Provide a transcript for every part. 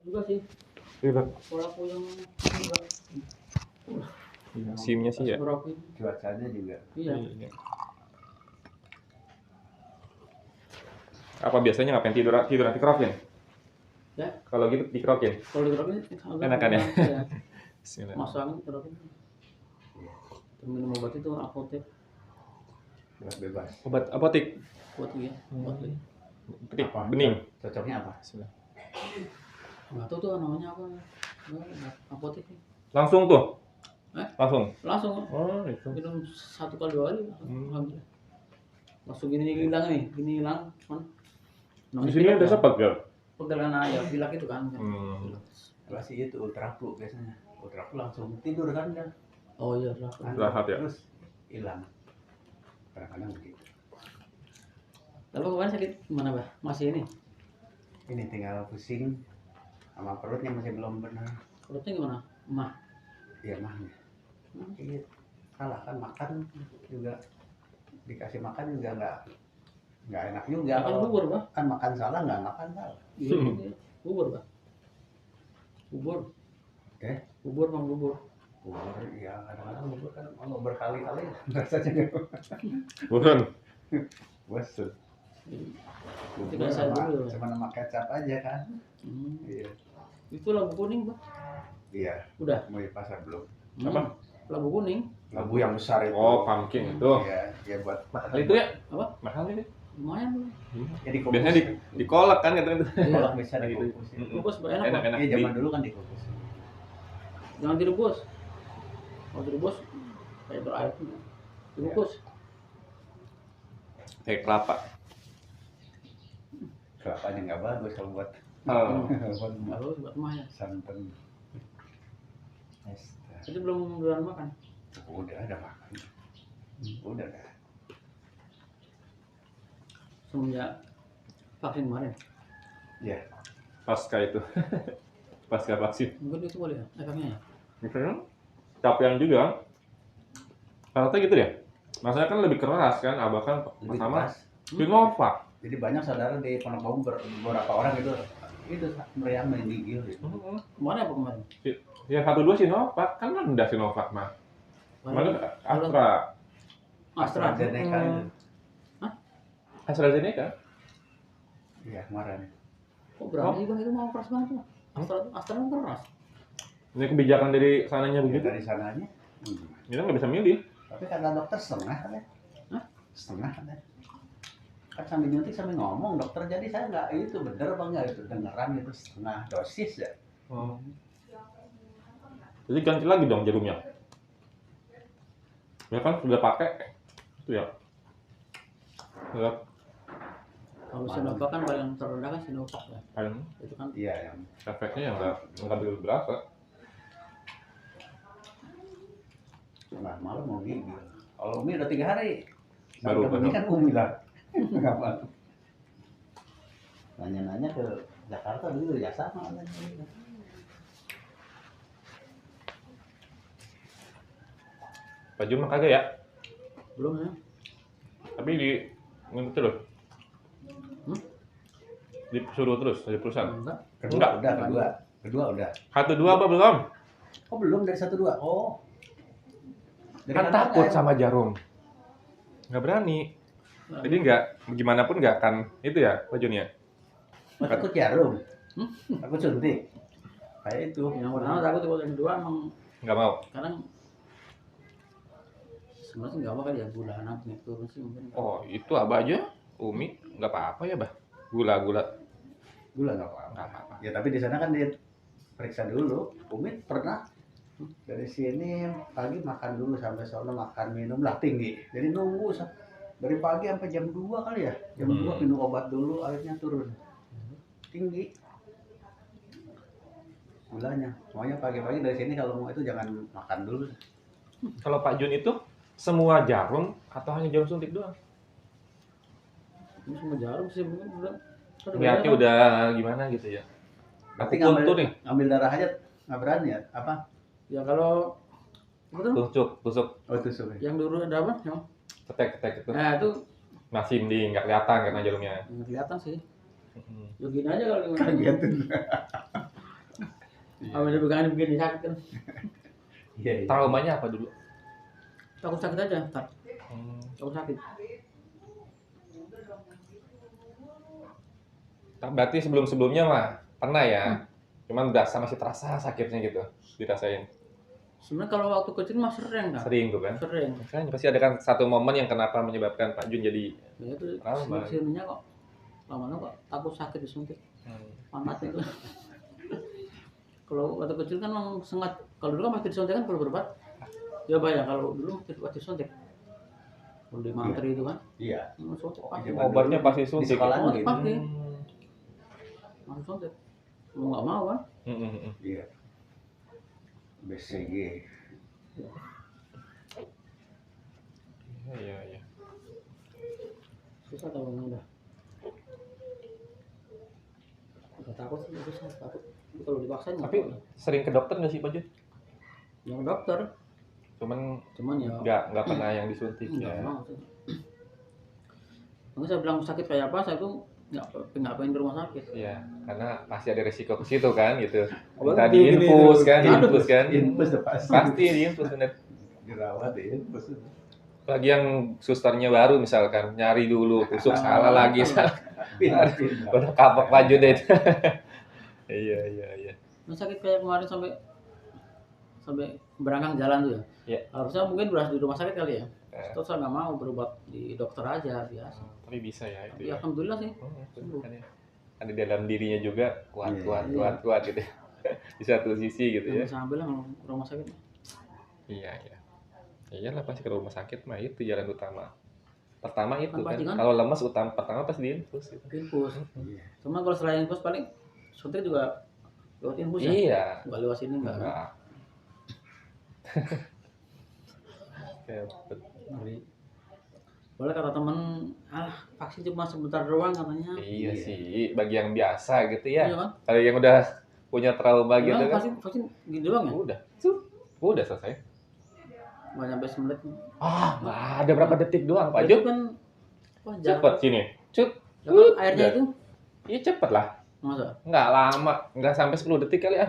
juga sih. Iya, Bang. Kalau aku yang juga. Iya, SIM-nya sih ya. Cuacanya juga. Iya. Iya. Apa biasanya ngapain tidur nanti kerokin? Ya. Kalau gitu dikerokin. Kalau dikerokin Enakan ya? Iya. Bismillah. Masuk angin kerokin. Minum obat itu apotek Buat bebas. Obat apotik. buat dia. Buat dia. Petik, Apa? bening. Cocoknya apa? Bismillah. Nggak tahu tuh namanya apa. Nggak, apotek. Langsung tuh. Eh? Langsung. Langsung Oh, itu. minum 1 kali 2 kali. Alhamdulillah. Langsung gini hilang nih, gini hilang. Di sini biasa pegel. Pegel kan ya, pilak itu kan. Masih itu ultra flu biasanya. Ultra flu langsung tidur kan dia. Oh iya, Istirahat ya? Terus hilang. Kadang-kadang begitu. Lalu kemarin sakit gimana, Bah? Masih ini? Ini tinggal pusing sama perutnya masih belum benar. Perutnya gimana? Mah. Iya mahnya. Iya. Salah kan makan juga dikasih makan juga nggak enak juga. Makan bubur, Bah. Kan makan salah nggak makan salah. Iya, bubur, Bah. Bubur. Bubur, Bang, bubur. Bubur ya kadang-kadang bubur kan mau berkali-kali rasanya. Bukan. Bosan. Bubur Tidak saya dulu. cuma nama kecap aja kan. Iya. Itu labu kuning, Bah. Iya. Udah. Mau di pasar belum? Apa? Labu kuning. Labu yang besar itu. Oh, pumpkin itu. Iya, ya buat Mahal itu ya? Apa? Mahal ini. Lumayan tuh. ya dikukus. Biasanya dikolak kan katanya. Kolak bisa dikukus. Bungkus enak, Pak. Enak-enak. Iya, zaman dulu kan dikukus. Jangan direbus. Kalau direbus kayak berair. Dibungkus. Kayak kelapa. Kelapanya nggak bagus kalau buat Oh. Baru buat emak ya. santan. Jadi belum bulan makan. Udah ada makan. Udah dah. Semenjak vaksin kemarin. Ya. Pasca itu. Pasca vaksin. Mungkin itu boleh ya efeknya ya. Misalnya capaian juga. Rata gitu ya. Maksudnya kan lebih keras kan, abah kan Lebih pertama keras. Sinovac. Jadi banyak saudara di Pondok Bambu beberapa orang itu meriang menggigil gitu. Kemarin apa kemarin? Ya 1-2 Sinovac kan rendah Sinovac mah. Mana Astra. AstraZeneca. AstraZeneca. Iya kemarin. Kok berani sih, Bang? Itu mau keras banget tuh. Astra kan keras. Ini kebijakan dari sananya Ya, begitu. dari sananya. Kita nggak bisa milih. Tapi kata dokter setengah kan ya? Hah? Setengah kan ya? Kan sambil nyuntik sambil ngomong dokter, jadi saya nggak itu bener apa nggak itu dengeran itu setengah dosis ya. Oh. Jadi ganti lagi dong jarumnya. Ya kan sudah pakai itu ya. Ya, Kalau Sinovac kan paling terendah kan Sinovac ya. paling Itu kan Iya yang efeknya yang nggak begitu berasa. setengah malam mau gigil. Kalau Umi udah 3 hari. Baru, Sampai Umi kan Umi lah. Nggak apa. Nanya-nanya ke Jakarta dulu ya sama kan. Pak Juma kagak ya? belum ya. Tapi ini terus. Disuruh terus dari perusahaan. Enggak. Kedua Enggak. udah, kedua udah. 1-2 apa belum? Oh belum dari 1-2. Oh. Dari Kan mana takut ada? sama jarum. Nggak berani. Jadi nggak, gimana pun nggak akan itu ya Pak Jun ya? Oh, takut jarum. Takut suntik. Kayak itu. Yang pertama takut, kalau yang kedua emang Nggak mau. sekarang sebenarnya sih nggak apa kali ya, gula anak naik turun sih mungkin. Oh itu abah aja, Umi nggak apa-apa ya bah. Gula-gula Gula nggak apa-apa. nggak apa-apa. Ya tapi di sana kan dia periksa dulu. Umi pernah dari sini pagi makan dulu sampai sono makan minum lah tinggi. Jadi nunggu dari pagi sampai jam 2 kali ya. Jam 2 minum obat dulu akhirnya turun. Tinggi. Gulanya. Makanya pagi-pagi dari sini kalau mau itu jangan makan dulu. Kalau Pak Jun itu semua jarum atau hanya jarum suntik doang? Ini semua jarum sih mungkin udah. Lihatnya udah gimana gitu ya. Aku Tapi kuntur nih, ngambil darah aja nggak berani ya? Apa? Ya kalau betul tusuk, Oh tusuk. yang dulu ada apa? Yang ketek itu. nah itu Masih mending nggak kelihatan karena jarumnya. nggak kelihatan sih. Mm-mm. Ya gini aja kalau gimana. Kaget. Kalau dia pegangan begini sakit kan. Iya, iya. Traumanya apa dulu? Takut sakit aja, tak. Takut sakit. Berarti sebelum-sebelumnya mah pernah ya? Cuman berasa masih terasa sakitnya gitu, dirasain. Sebenarnya kalau waktu kecil mah sering kan. Sering tuh kan? Sering. Makanya pasti ada kan satu momen yang kenapa menyebabkan Pak Jun jadi Ya itu trauma. sininya kok. Lama-lama kok takut sakit disuntik. Panas itu. Kalau waktu kecil kan memang sengat. Kalau dulu kan pasti disuntik kan perlu berobat. Ya bayang kalau dulu pasti disuntik. Kalau di mantri itu kan. Iya. Suntik pasti. Obatnya pasti Di suntik. sekolah Oh, gitu. pasti. Langsung suntik. Mau nggak mau kan? Iya. BCG. Iya. Susah kalau udah. Udah takut sih, susah takut. Tapi kalau dipaksain Tapi sering ke dokter nggak sih Pak Jun? yang dokter, Cuman ya nggak pernah yang disuntik nggak ya. mau sih. Makanya saya bilang sakit kayak apa, saya tuh nggak pengen ke rumah sakit. Iya, karena pasti ada resiko ke situ kan gitu. Oh, Minta gini, diinfus gini. kan, Aduh. diinfus kan. Infus udah pasti. Pasti diinfus bener. Dirawat infus. Lagi yang susternya baru misalkan nyari dulu, tusuk salah lagi, salah. Pindah. Udah kapok Pak Jun deh itu. Iya. Nah, sakit kayak kemarin sampai berangkat jalan tuh ya. Iya. Harusnya mungkin beras di rumah sakit kali ya. Eh. Terus saya nggak mau berobat di dokter aja biasa. Tapi bisa ya itu. Ya, Ya. alhamdulillah sih. Kan ya. Ada di dalam dirinya juga kuat Iya. gitu. Di satu sisi gitu ya. Yang saya bilang ke rumah sakit. Iya. Iyalah pasti ke rumah sakit mah itu jalan utama. Pertama itu Kan kan, pasti kan? kalau lemas pertama pasti diinfus gitu. Infus. Iya. Cuma kalau selain infus paling suntik juga lewat infus ya. Iya. Nggak lewat sini nggak. Enggak. Kayak Ngeri. Boleh kata temen, vaksin cuma sebentar doang katanya. iya Iya. sih, bagi yang biasa gitu ya. Iya kan? Kalau yang udah punya trauma gitu Emang kan, vaksin gitu doang ya? udah selesai. Nggak nyampe semenit. Nggak ada berapa detik doang, Pak Itu Jun. kan wah, Cepet sini. Jangan airnya Udah. itu. Iya cepet lah. Masa? Nggak lama, nggak sampai 10 detik kali ya.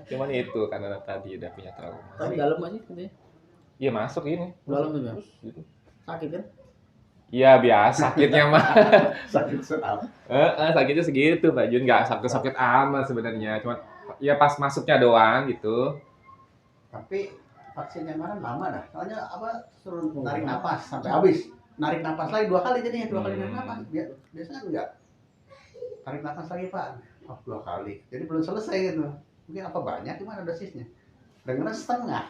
Cuman itu karena tadi udah punya trauma. Tapi dalam nggak sih katanya? Iya masuk ini. Dalam tuh ya? Gitu. Sakit kan? Iya biasa sakitnya mah. Sakit sedap. Sakitnya segitu Pak Jun, nggak sakit amat sebenarnya. Cuma ya pas masuknya doang gitu. Tapi vaksin yang mana lama dah. Soalnya apa suruh narik napas sampai habis. Narik napas lagi 2 kali jadinya 2 kali narik napas. Biasanya enggak. Tarik napas lagi Pak. Oh 2 kali. Jadi belum selesai gitu. Mungkin apa banyak gimana dosisnya? Dengarnya setengah.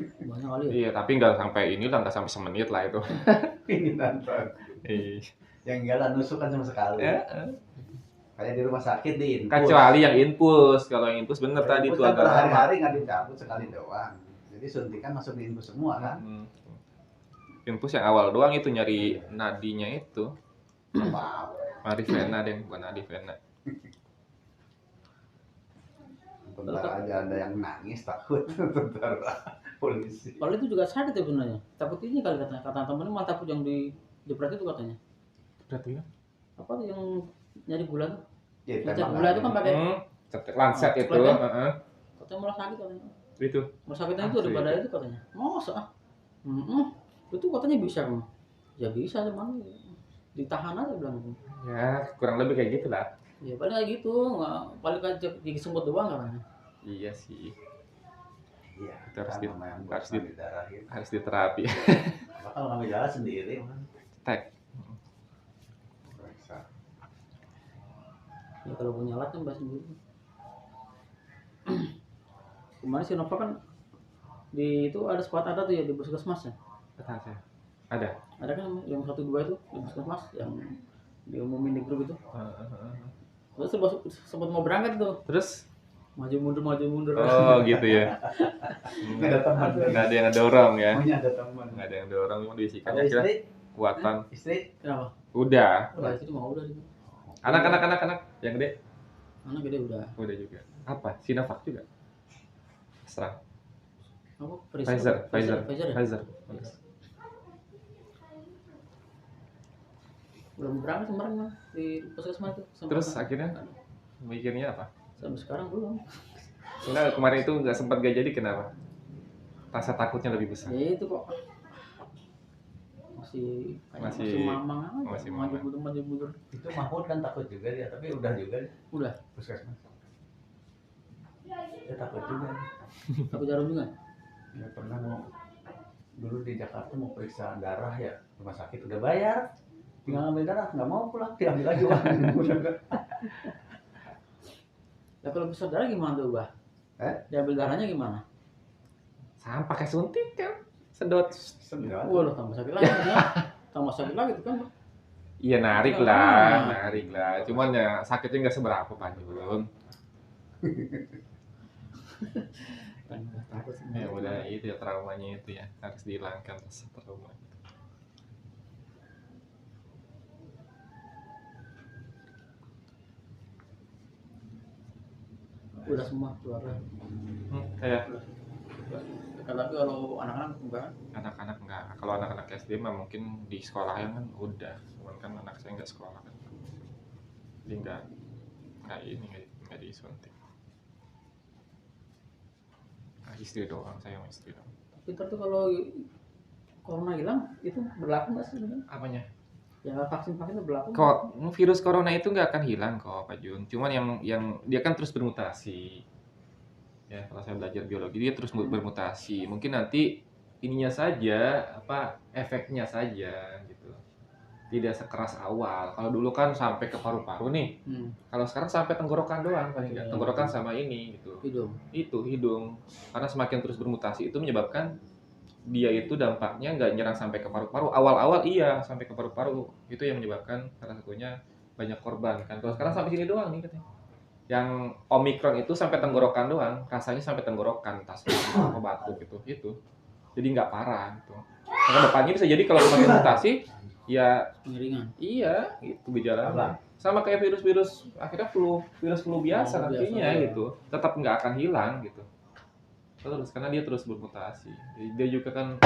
Banyak kali ya? Iya tapi nggak sampai ini lah, nggak sampai semenit lah itu. Ini nonton. Iya. Yang enggak lah nusuk kan cuma sekali. Kayak di rumah sakit di infus. Kecuali yang infus, kalau yang infus bener Kalau tadi infus tuh kan agak lama. berhari-hari nggak dicabut sekali doang. Jadi suntikan masuk di infus semua kan. Infus yang awal doang itu nyari nadinya itu. Apa? Marivena deh, bukan nadi vena. Bentar aja ada yang nangis takut bentar polisi. Kalau itu juga sakit ya sebenarnya. Takut ini kali katanya. Kata temennya malah takut yang di Jepret itu katanya. Berarti ya? Apa tuh yang nyari gula tuh? Ya, Ngecek gula itu kan pakai Lancet itu, Coklat ya? heeh. katanya malah sakit katanya. Itu. Malah sakitnya itu Asli. daripada itu katanya. Masa? Itu katanya bisa kan? Ya bisa cuman ditahan aja bilang gitu. Ya, kurang lebih kayak gitu lah. Ya paling kayak gitu, nggak paling kayak gigi semut doang katanya. Iya sih, Iya. Itu harus kan di- nama yang harus buat ngambil darah itu. harus diterapi. Bakal ngambil darah sendiri kan. Tek. Periksa. Ya kalau punya alat kan bahas sendiri. Kemarin si Nova kan di itu ada squad ada tuh ya di puskesmas ya. Betul saya. Ada. Ada kan yang 1 2 itu di puskesmas yang diumumin di grup itu. Terus sempat mau berangkat tuh, Terus? maju mundur. Oh gitu ya. Nggak ada teman. Nggak ada yang ngedorong ya. Punya ada teman. Nggak ada yang dorong, cuma Ada diisikannya kira istri? kuatan. Istri? Kenapa? Udah. Udah itu mau udah gitu. Anak yang gede Anak gede udah. udah juga. Apa? Sinovac juga. Serang. Apa? Pfizer ya? Pfizer. Belum berangkat kemarin mah di puskesmas itu. Terus akhirnya mikirnya apa? Sampai sekarang belum. Nah, kemarin itu nggak sempat gak jadi, kenapa? Rasa takutnya lebih besar. Ya itu kok masih Masih- mamang aja, masih maju mamang. mundur. Itu Mahmud kan takut juga dia, tapi udah juga dia Udah, puskesmas. Dia takut juga. tapi jarum juga. Ya pernah mau dulu di Jakarta mau periksa darah ya, rumah sakit udah bayar, tinggal ngambil darah, nggak mau pulang, diambil lagi uang. Ya kalau besar darah gimana tuh, Bah? Diambil darahnya gimana? Sama pakai suntik kan, sedot. Sedot. Waduh, tambah sakit lagi ya. Tambah sakit lagi tuh kan, Bah. Iya narik lah. Cuman ya sakitnya nggak seberapa Pak Jun. Takut sih. Ya udah itu ya traumanya itu ya harus dihilangkan rasa trauma. Udah semua keluarga. Ya Tapi kalau anak-anak enggak. anak-anak enggak. Kalau anak-anak SD mah mungkin di sekolah kan udah. Cuman kan anak saya nggak sekolah kan. Jadi nggak disuntik. Nah, istri doang, saya sama istri doang. Tapi ntar tuh kalau corona hilang itu berlaku nggak sih? Apanya? Ya vaksin itu berlaku. Kok virus corona itu nggak akan hilang kok Pak Jun. Cuman yang dia kan terus bermutasi. Ya kalau saya belajar biologi dia terus bermutasi. Mungkin nanti ininya saja efeknya saja gitu. Tidak sekeras awal. Kalau dulu kan sampai ke paru-paru nih. Kalau sekarang sampai tenggorokan doang paling nggak. Tenggorokan sama ini gitu. Hidung. Itu hidung. Karena semakin terus bermutasi itu menyebabkan dia itu dampaknya nggak nyerang sampai ke paru-paru. Awal-awal iya sampai ke paru-paru. Itu yang menyebabkan salah satunya banyak korban kan. Kalau sekarang sampai sini doang nih katanya. Yang Omikron itu sampai tenggorokan doang. Rasanya sampai tenggorokan, tas apa batuk gitu. Itu. Jadi nggak parah gitu. Maka depannya bisa jadi kalau semakin mutasi ya Pengeringan. iya, itu gejalanya. Sama kayak virus-virus akhirnya virus flu biasa nantinya biasa, gitu. Tetap nggak akan hilang gitu. Terus karena dia terus bermutasi. Jadi dia juga kan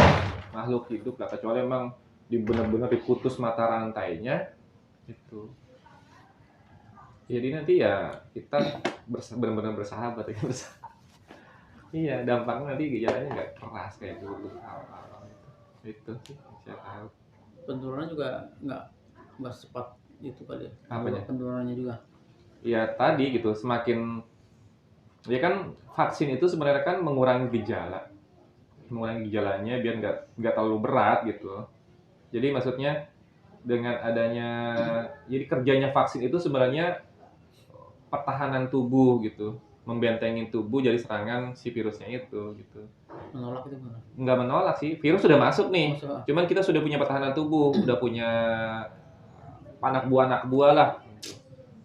makhluk hidup lah, kecuali emang benar-benar diputus mata rantainya gitu. Jadi nanti ya kita benar-benar bersahabat ya. Iya, dampaknya nanti gejalanya nggak keras kayak dulu awal-awal itu sih saya tahu. Penurunannya juga nggak cepat itu kali ya. Apanya? Penurunannya juga. Ya tadi gitu, semakin ya kan vaksin itu sebenarnya kan mengurangi gejalanya biar nggak terlalu berat gitu. Jadi maksudnya dengan adanya jadi kerjanya vaksin itu sebenarnya pertahanan tubuh gitu, membentengin tubuh dari serangan si virusnya itu gitu. Menolak itu mana? Nggak menolak sih, virus sudah masuk nih. Masuk. Cuman kita sudah punya pertahanan tubuh, udah punya anak buah lah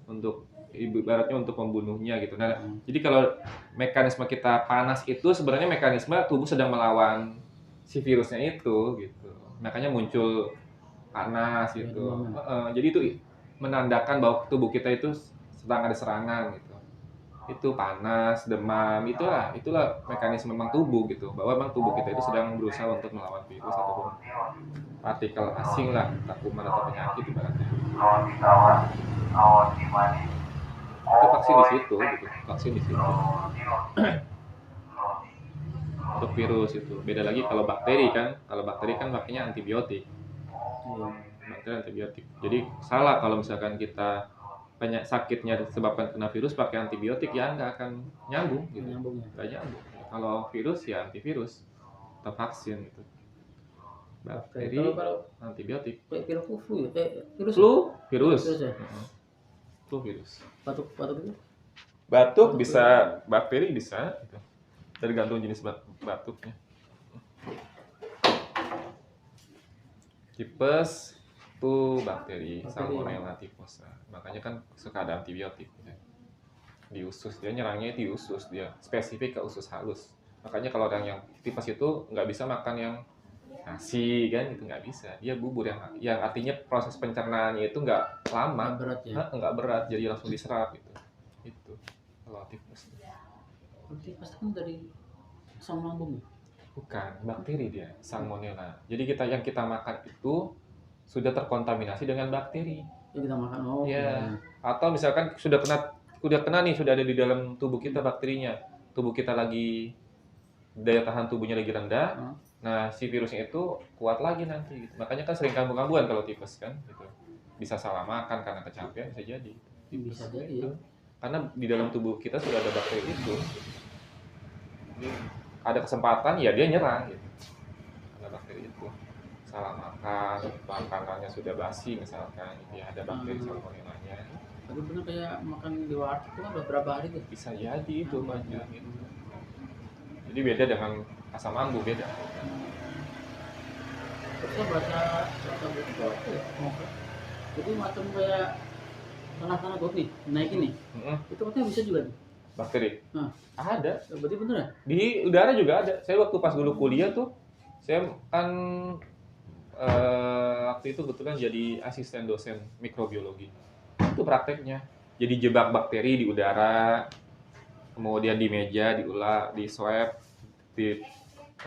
untuk ibaratnya untuk membunuhnya gitu. Nah, jadi kalau mekanisme kita panas itu sebenarnya mekanisme tubuh sedang melawan si virusnya itu gitu. Makanya muncul panas gitu. Jadi itu menandakan bahwa tubuh kita itu sedang ada serangan gitu. Itu panas, demam, itulah mekanisme memang tubuh gitu. Bahwa memang tubuh kita itu sedang berusaha untuk melawan virus ataupun partikel asing lah, entah kuman atau penyakit ibaratnya. Itu vaksin di situ gitu, vaksin di situ. Untuk virus itu beda lagi kalau bakteri kan pakainya antibiotik. Bakteri antibiotik. Jadi salah kalau misalkan kita banyak sakitnya disebabkan kena virus pakai antibiotik ya nggak akan nyambung gitu. Nggak nyambung. Kalau virus ya antivirus atau vaksin gitu. Bakteri antibiotik. Virus flu ya? Virus. Virus ya? Flu virus. Batuk itu? Batuk bisa, bakteri bisa gitu. Tergantung jenis batuknya. Tipes itu bakteri Salmonella typhosa. Makanya kan suka ada antibiotik gitu. Di usus, dia nyerangnya di usus, dia spesifik ke usus halus. Makanya kalau orang yang tipes itu nggak bisa makan yang nasi kan gitu, nggak bisa. Dia bubur yang artinya proses pencernaannya itu nggak lama, nggak berat, jadi langsung diserap gitu. Itu kalau tipes. Tipes kan dari asam lambung ya? Bukan, bakteri dia, Salmonella. Jadi yang kita makan itu sudah terkontaminasi dengan bakteri. Yang kita makan ya. Atau misalkan sudah kena udah kena nih, sudah ada di dalam tubuh kita bakterinya. Tubuh kita lagi daya tahan tubuhnya lagi rendah. Nah, si virusnya itu kuat lagi nanti gitu. Makanya kan sering kambuh-kambuhan kalau tipes kan gitu. Bisa salah makan karena kecapean bisa jadi. Bisa jadi Gitu. ya. Karena di dalam tubuh kita sudah ada bakteri itu. Jadi, ada kesempatan ya dia nyerang gitu. Karena bakteri itu. Salah makan, makanannya sudah basi misalkan, ya ada bakteri salmonellanya. Tapi bener kayak makan di warteg itu kan udah berapa hari tuh. Bisa jadi itu banyak gitu. Jadi beda dengan asam lambung, beda. Terus saya baca buku apa ya? Jadi macam kayak tanah-tanah got nih, naikin nih. Itu katanya bisa juga nih. Bakteri? Nah. Ada. Berarti bener ya? Di udara juga ada. Saya waktu pas dulu kuliah tuh, saya kan waktu itu kebetulan jadi asisten dosen mikrobiologi. Itu prakteknya. Jadi jebak bakteri di udara, kemudian di meja diulah, di swab,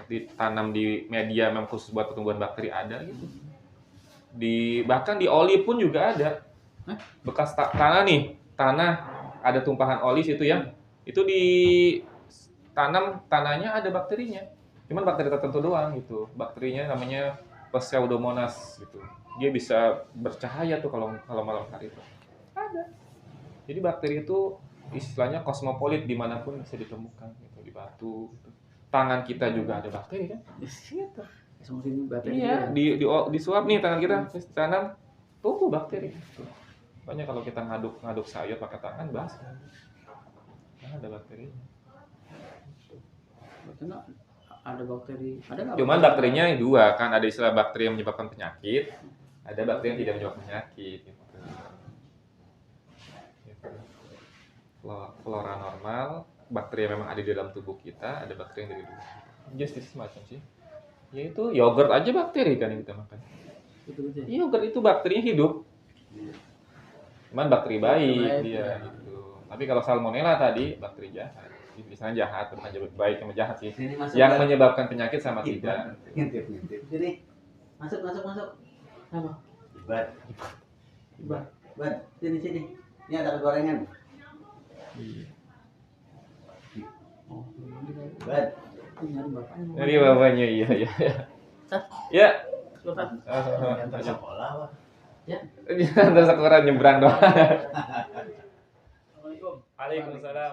ditanam di media memang khusus buat pertumbuhan bakteri ada gitu. Bahkan di oli pun juga ada. Bekas tanah nih, tanah ada tumpahan oli situ ya. Itu ditanam tanahnya ada bakterinya. Cuman bakteri tertentu doang gitu. Bakterinya namanya Pseudomonas gitu. Dia bisa bercahaya tuh kalau malam hari itu. Ada. Jadi bakteri itu istilahnya kosmopolit dimanapun bisa ditemukan gitu, di batu gitu. Tangan kita juga ada bakteri kan? Gitu. Iya, di suap nih tangan kita, tanam tumbuh bakteri. Gitu. Makanya kalau kita ngaduk sayur pakai tangan basah. Nah, ada bakterinya. Karena ada bakteri, ada nggak? Cuman bakterinya dua kan, ada istilah bakteri yang menyebabkan penyakit, ada bakteri yang tidak menyebabkan penyakit. Gitu. Flora normal, bakteri yang memang ada di dalam tubuh kita, ada bakteri yang dari luar. Just semacam sih. Yaitu yogurt aja bakteri kan yang kita makan. Betul-betul. Yogurt itu bakterinya hidup. Cuman bakteri baik dia gitu. Tapi kalau salmonella tadi bakteri jahat. Misalnya jahat, bukan baik sama jahat sih. Yang menyebabkan penyakit sama tidak. Ngintip. Sini. Masuk. Apa? Ibat. Sini. Ini ada gorengan. Oh, Bad. nyari bapaknya. Jadi bapaknya iya. Ya. Bapak. Antar sekolah, Pak. Ya. Antar sekolah nyebrang doang. Assalamualaikum. Waalaikumsalam.